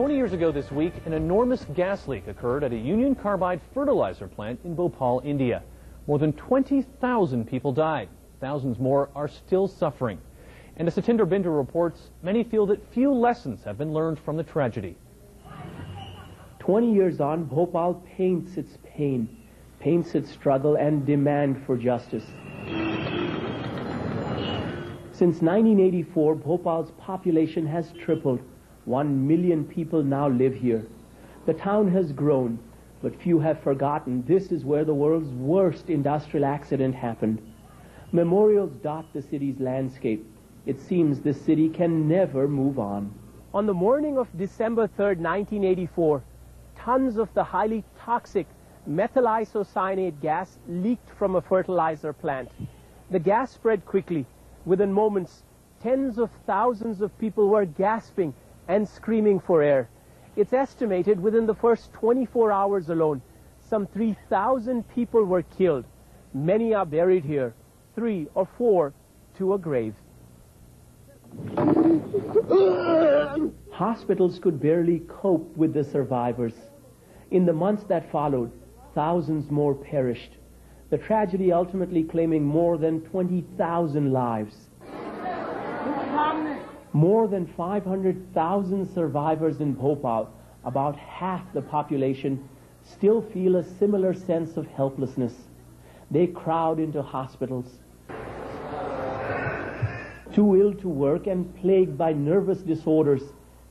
20 years ago this week, an enormous gas leak occurred at a Union Carbide fertilizer plant in Bhopal, India. More than 20,000 people died. Thousands more are still suffering. And as Satinder Binder reports, many feel that few lessons have been learned from the tragedy. 20 years on, Bhopal paints its pain, paints its struggle and demand for justice. Since 1984, Bhopal's population has tripled. 1 million people now live here. The town has grown, but few have forgotten this is where the world's worst industrial accident happened. Memorials dot the city's landscape. It seems the city can never move on. On the morning of December 3rd, 1984, tons of the highly toxic methyl isocyanate gas leaked from a fertilizer plant. The gas spread quickly. Within moments, tens of thousands of people were gasping and screaming for air. It's estimated within the first 24 hours alone, some 3,000 people were killed. Many are buried here, 3 or 4 to a grave. Hospitals could barely cope with the survivors. In the months that followed, thousands more perished. The tragedy ultimately claiming more than 20,000 lives. More than 500,000 survivors in Bhopal, about half the population, still feel a similar sense of helplessness. They crowd into hospitals. Too ill to work and plagued by nervous disorders,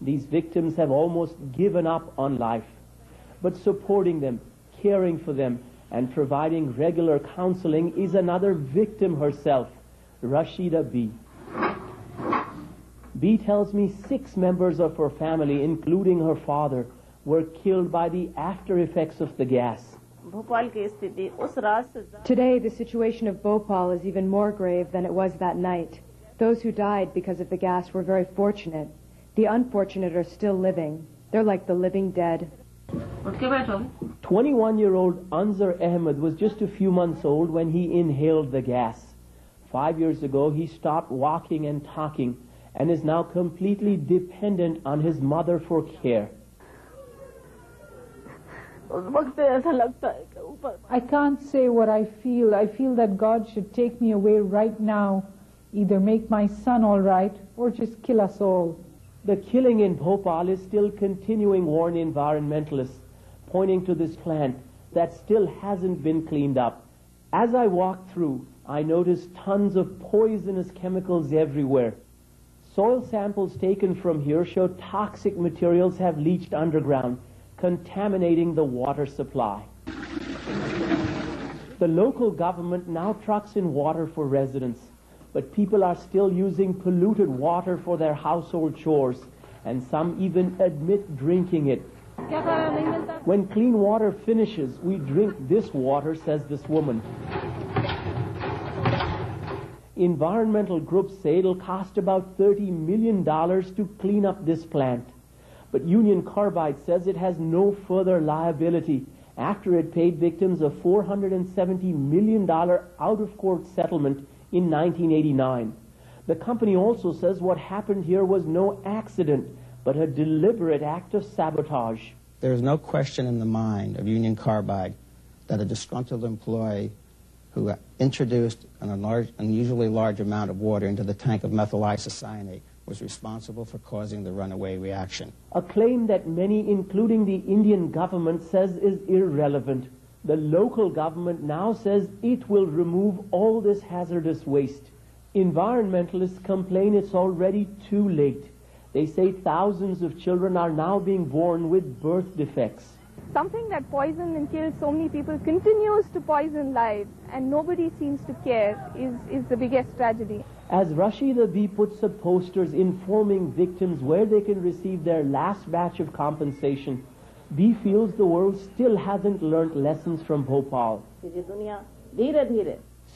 these victims have almost given up on life. But supporting them, caring for them, and providing regular counseling is another victim herself, Rashida B. B tells me 6 members of her family, including her father, were killed by the after effects of the gas. Today, the situation of Bhopal is even more grave than it was that night. Those who died because of the gas were very fortunate. The unfortunate are still living. They're like the living dead. 21-year-old Anzar Ahmed was just a few months old when he inhaled the gas. 5 years ago, he stopped walking and talking and is now completely dependent on his mother for care. I can't say what I feel. I feel that God should take me away right now, either make my son all right or just kill us all. The killing in Bhopal is still continuing, warn environmentalists, pointing to this plant that still hasn't been cleaned up. As I walked through, I noticed tons of poisonous chemicals everywhere. Soil samples taken from here show toxic materials have leached underground, contaminating the water supply. The local government now trucks in water for residents, but people are still using polluted water for their household chores, and some even admit drinking it. When clean water finishes, we drink this water, says this woman. Environmental groups say it'll cost about $30 million to clean up this plant. But Union Carbide says it has no further liability after it paid victims a $470 million out-of-court settlement in 1989. The company also says what happened here was no accident, but a deliberate act of sabotage. There is no question in the mind of Union Carbide that a disgruntled employee who introduced an unusually large amount of water into the tank of methyl isocyanate was responsible for causing the runaway reaction. A claim that many, including the Indian government, says is irrelevant. The local government now says it will remove all this hazardous waste. Environmentalists complain it's already too late. They say thousands of children are now being born with birth defects. Something that poisoned and killed so many people continues to poison lives, and nobody seems to care is the biggest tragedy. As Rashida B puts up posters informing victims where they can receive their last batch of compensation, B feels the world still hasn't learned lessons from Bhopal.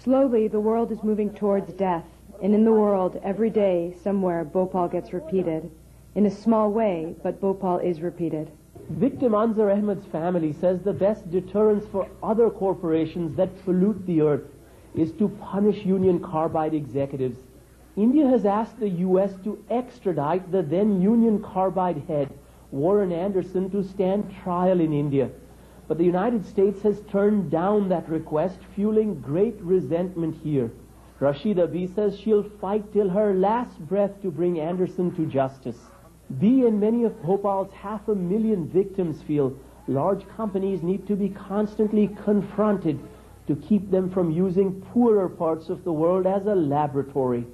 Slowly, the world is moving towards death. And in the world, every day, somewhere, Bhopal gets repeated. In a small way, but Bhopal is repeated. Victim Anzar Ahmed's family says the best deterrence for other corporations that pollute the earth is to punish Union Carbide executives. India has asked the U.S. to extradite the then Union Carbide head, Warren Anderson to stand trial in India. But the United States has turned down that request, fueling great resentment here. Rashida B says she'll fight till her last breath to bring Anderson to justice. B and many of Bhopal's 500,000 victims feel large companies need to be constantly confronted to keep them from using poorer parts of the world as a laboratory.